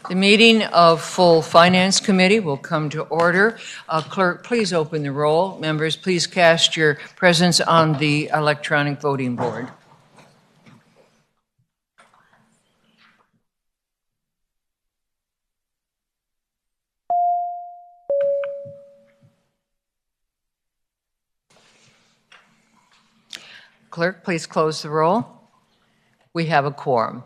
The meeting of full Finance Committee will come to order. Clerk, please open the roll. Members, please cast your presence on the electronic voting board. Clerk, please close the roll. We have a quorum.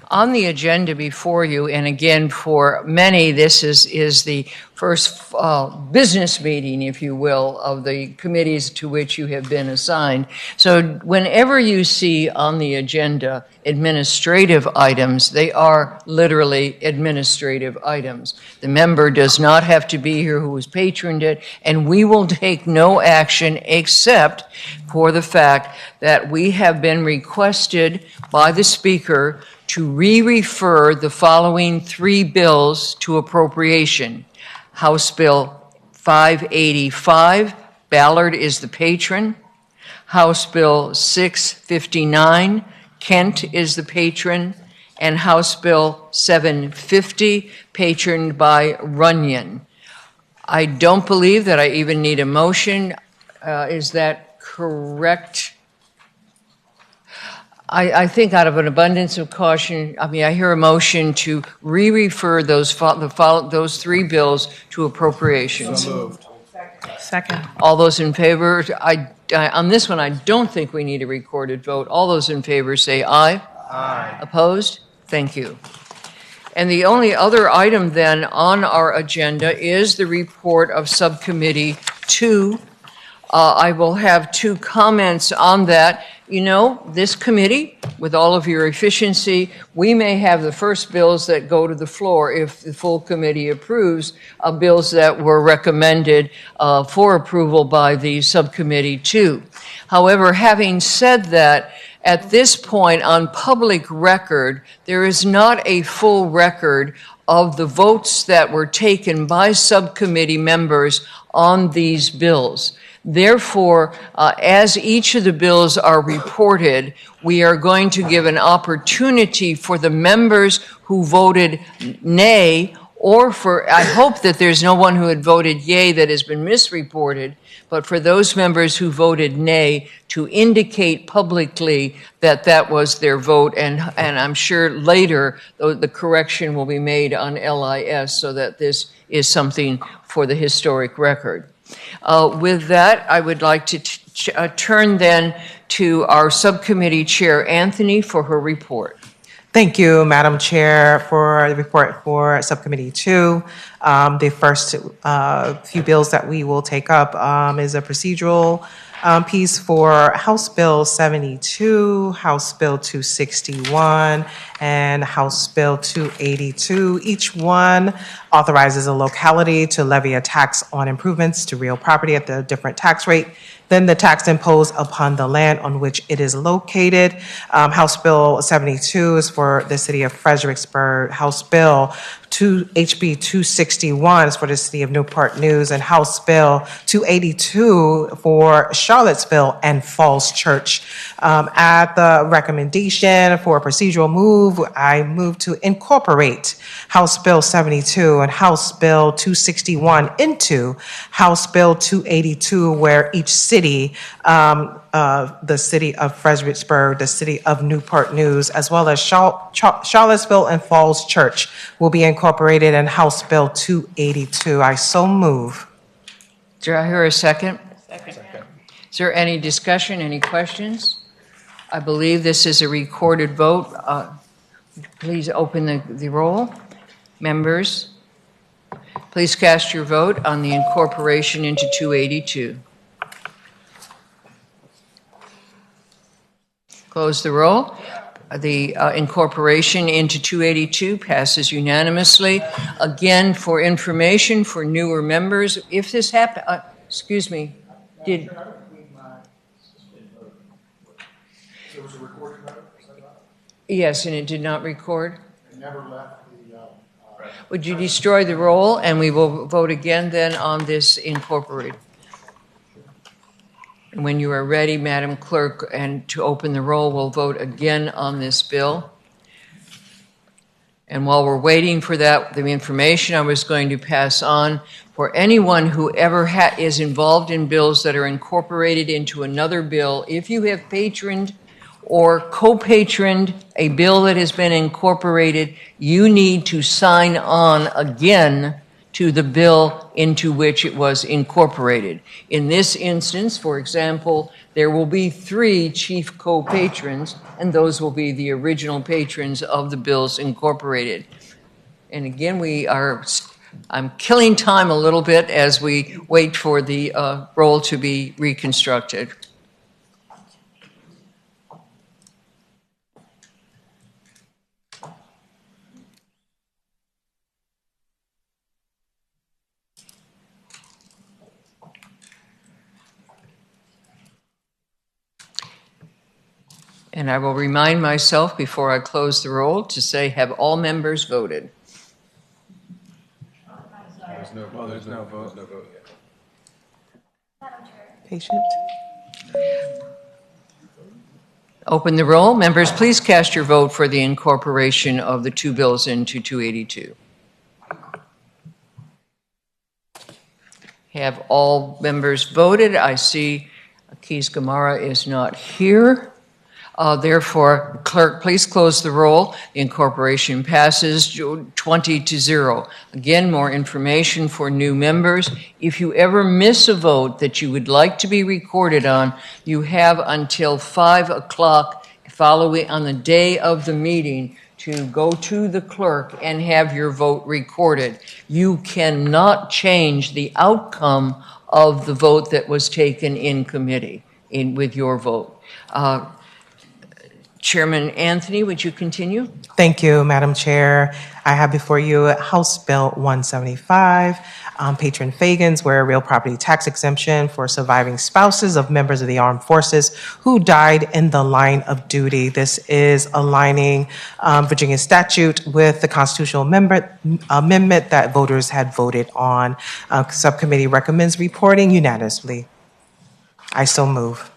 On the agenda before you, and again for many, this is the first business meeting, if you will, of the committees to which you have been assigned. So whenever you see on the agenda administrative items, they are literally administrative items. The member does not have to be here who has patroned it, and we will take no action except for the fact that we have been requested by the Speaker to re-refer the following three bills to appropriation. House Bill 585, Ballard is the patron. House Bill 659, Kent is the patron. And House Bill 750, patroned by Runyon. I don't believe that I even need a motion. Is that correct? I think out of an abundance of caution, I hear a motion to re-refer those three bills to appropriations. So moved. Second. All those in favor? On this one, I don't think we need a recorded vote. All those in favor say aye. Aye. Opposed? Thank you. And the only other item then on our agenda is the report of Subcommittee 2. I will have two comments on that. You know, this committee, with all of your efficiency, we may have the first bills that go to the floor if the full committee approves of bills that were recommended for approval by the Subcommittee 2. However, having said that, at this point on public record, there is not a full record of the votes that were taken by subcommittee members on these bills. Therefore, as each of the bills are reported, we are going to give an opportunity for the members who voted nay, or for, I hope that there's no one who had voted yea that has been misreported, but for those members who voted nay to indicate publicly that that was their vote, and I'm sure later the correction will be made on LIS so that this is something for the historic record. With that, I would like to turn then to our subcommittee chair, Anthony, for her report. Thank you, Madam Chair, for the report for Subcommittee 2. The first few bills that we will take up is a procedural piece for House Bill 72, House Bill 261, and House Bill 282. Each one authorizes a locality to levy a tax on improvements to real property at the different tax rate than the tax imposed upon the land on which it is located. House Bill 72 is for the city of Fredericksburg. House Bill HB 261 is for the city of Newport News, and House Bill 282 for Charlottesville and Falls Church. At the recommendation for a procedural move, I move to incorporate House Bill 72 and House Bill 261 into House Bill 282, where each city, the city of Fredericksburg, the city of Newport News, as well as Charlottesville and Falls Church will be incorporated in House Bill 282. I so move. Do I hear a second? Second. Is there any discussion, any questions? I believe this is a recorded vote. Please open the roll. Members, please cast your vote on the incorporation into 282. Close the roll. The incorporation into 282 passes unanimously. Again, for information for newer members, if this happened, excuse me, did... It was a recorded vote? Yes, and it did not record? It never left the... Would you destroy the roll, and we will vote again then on this incorporated? And when you are ready, Madam Clerk, and to open the roll, we'll vote again on this bill. And while we're waiting for that, the information I was going to pass on, for anyone who ever is involved in bills that are incorporated into another bill, if you have patroned or co-patroned a bill that has been incorporated, you need to sign on again to the bill into which it was incorporated. In this instance, for example, there will be 3 chief co-patrons, and those will be the original patrons of the bills incorporated. And again, I'm killing time a little bit as we wait for the roll to be reconstructed. And I will remind myself before I close the roll to say, have all members voted? There's no vote yet. Patient. Open the roll. Members, please cast your vote for the incorporation of the 2 bills into 282. Have all members voted? I see Keys Gamara is not here. Therefore, clerk, please close the roll. The incorporation passes 20-0. Again, more information for new members. If you ever miss a vote that you would like to be recorded on, you have until 5 o'clock following on the day of the meeting to go to the clerk and have your vote recorded. You cannot change the outcome of the vote that was taken in committee with your vote. Chairman Anthony, would you continue? Thank you, Madam Chair. I have before you House Bill 175, Patron Fagans, where real property tax exemption for surviving spouses of members of the armed forces who died in the line of duty. This is aligning Virginia statute with the constitutional amendment that voters had voted on. Subcommittee recommends reporting unanimously. I so move.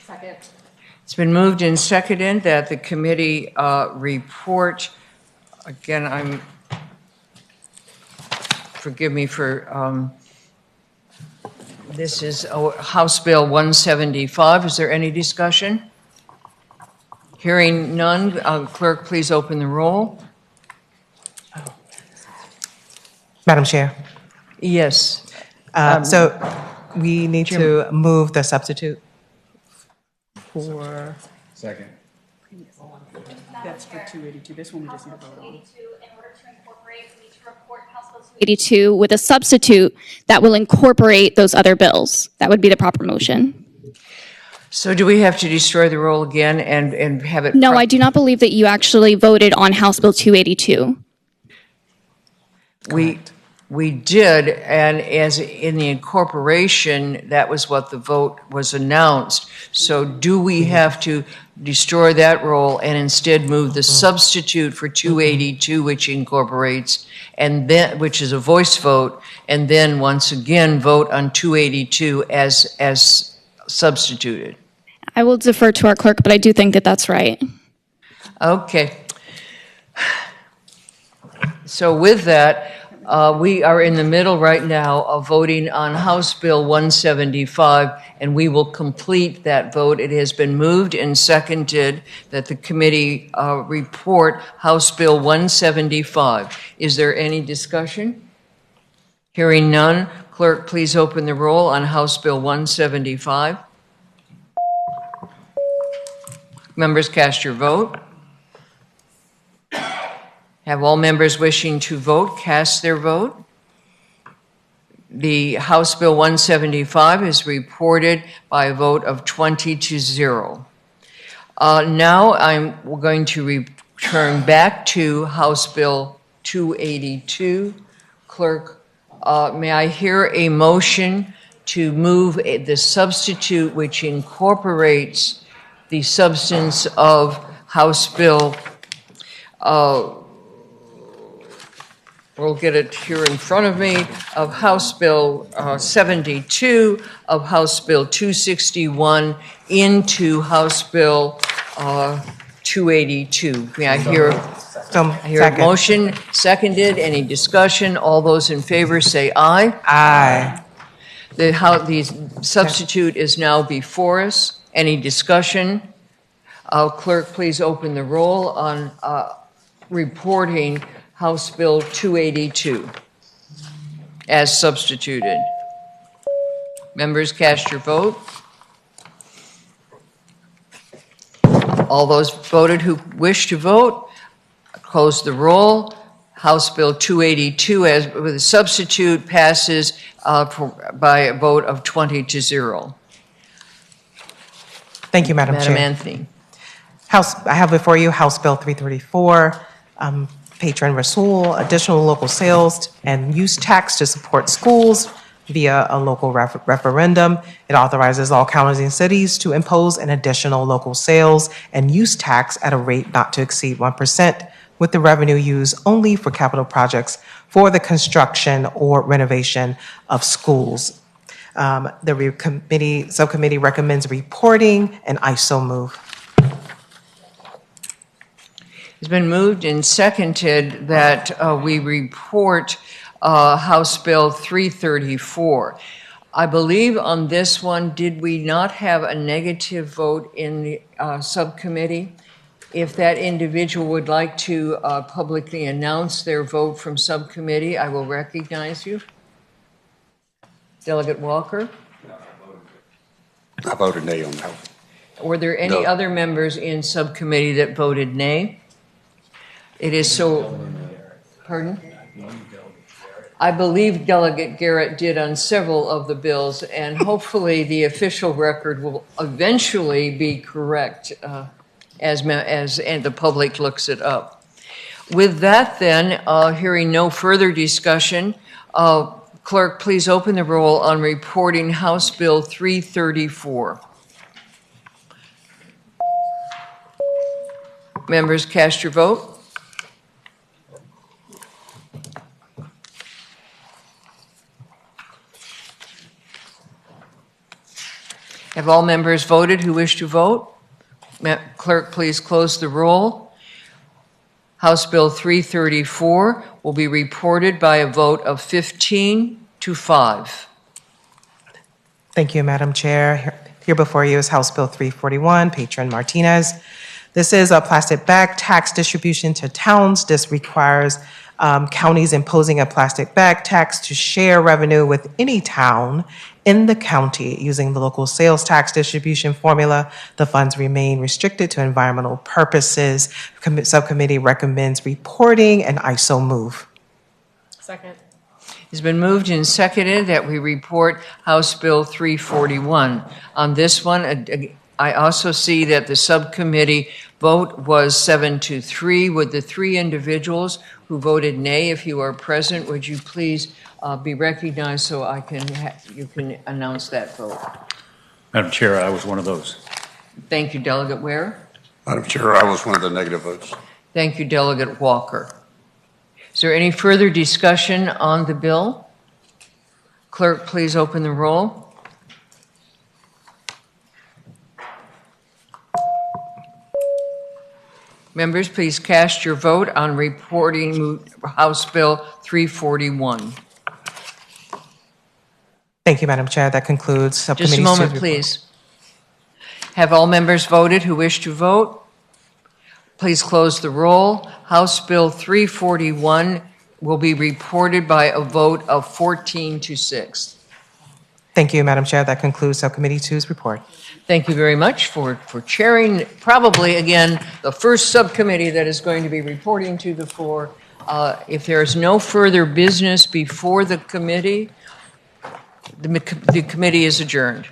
Second. It's been moved and seconded that the committee report, again, forgive me for, this is House Bill 175. Is there any discussion? Hearing none, clerk, please open the roll. Madam Chair. Yes. So we need to move the substitute for. Second. That's for 282. This one we just need to vote on. 282, in order to incorporate, we need to report House Bill 282 with a substitute that will incorporate those other bills. That would be the proper motion. So do we have to destroy the roll again and have it? No, I do not believe that you actually voted on House Bill 282. We did, and as in the incorporation, that was what the vote was announced. So do we have to destroy that roll and instead move the substitute for 282, which incorporates, and then, which is a voice vote, and then once again vote on 282 as substituted? I will defer to our clerk, but I do think that that's right. Okay. So with that, we are in the middle right now of voting on House Bill 175, and we will complete that vote. It has been moved and seconded that the committee report House Bill 175. Is there any discussion? Hearing none, clerk, please open the roll on House Bill 175. Members, cast your vote. Have all members wishing to vote cast their vote? The House Bill 175 is reported by a vote of 20-0. Now we're going to return back to House Bill 282. Clerk, may I hear a motion to move the substitute which incorporates the substance of House Bill we'll get it here in front of me, of House Bill 72, of House Bill 261 into House Bill 282. May I hear, So, I hear a second. motion? Seconded. Any discussion? All those in favor say aye. Aye. The substitute is now before us. Any discussion? Clerk, please open the roll on reporting House Bill 282 as substituted. Members, cast your vote. All those voted who wish to vote, close the roll. House Bill 282 as with a substitute passes by a vote of 20-0. Thank you, Madam Madam Chair. Anthony. I have before you House Bill 334, Patron Rasul, additional local sales and use tax to support schools via a local referendum. It authorizes all counties and cities to impose an additional local sales and use tax at a rate not to exceed 1%, with the revenue used only for capital projects for the construction or renovation of schools. The subcommittee recommends reporting, and I so move. It's been moved and seconded that we report House Bill 334. I believe on this one, did we not have a negative vote in the subcommittee? If that individual would like to publicly announce their vote from subcommittee, I will recognize you. Delegate Walker? I voted nay on that. Were there any No. other members in subcommittee that voted nay? It is so, pardon? I believe Delegate Garrett did on several of the bills, and hopefully the official record will eventually be correct as and the public looks it up. With that then, hearing no further discussion, Clerk, please open the roll on reporting House Bill 334. Members, cast your vote. Have all members voted who wish to vote? Clerk, please close the roll. House Bill 334 will be reported by a vote of 15-5. Thank you, Madam Chair. Here before you is House Bill 341, Patron Martinez. This is a plastic bag tax distribution to towns. This requires counties imposing a plastic bag tax to share revenue with any town in the county using the local sales tax distribution formula. The funds remain restricted to environmental purposes. Subcommittee recommends reporting, and I so move. Second. It's been moved and seconded that we report House Bill 341. On this one, I also see that the subcommittee vote was 7-3. Would the three individuals who voted nay, if you are present, would you please be recognized so I can you can announce that vote? Madam Chair, I was one of those. Thank you, Delegate Ware. Madam Chair, I was one of the negative votes. Thank you, Delegate Walker. Is there any further discussion on the bill? Clerk, please open the roll. Members, please cast your vote on reporting House Bill 341. Thank you, Madam Chair. That concludes subcommittee's Just a moment, report. please. Have all members voted who wish to vote? Please close the roll. House Bill 341 will be reported by a vote of 14-6. Thank you, Madam Chair. That concludes Subcommittee 2's report. Thank you very much for chairing, probably, again, the first subcommittee that is going to be reporting to the floor. If there is no further business before the committee, the committee is adjourned.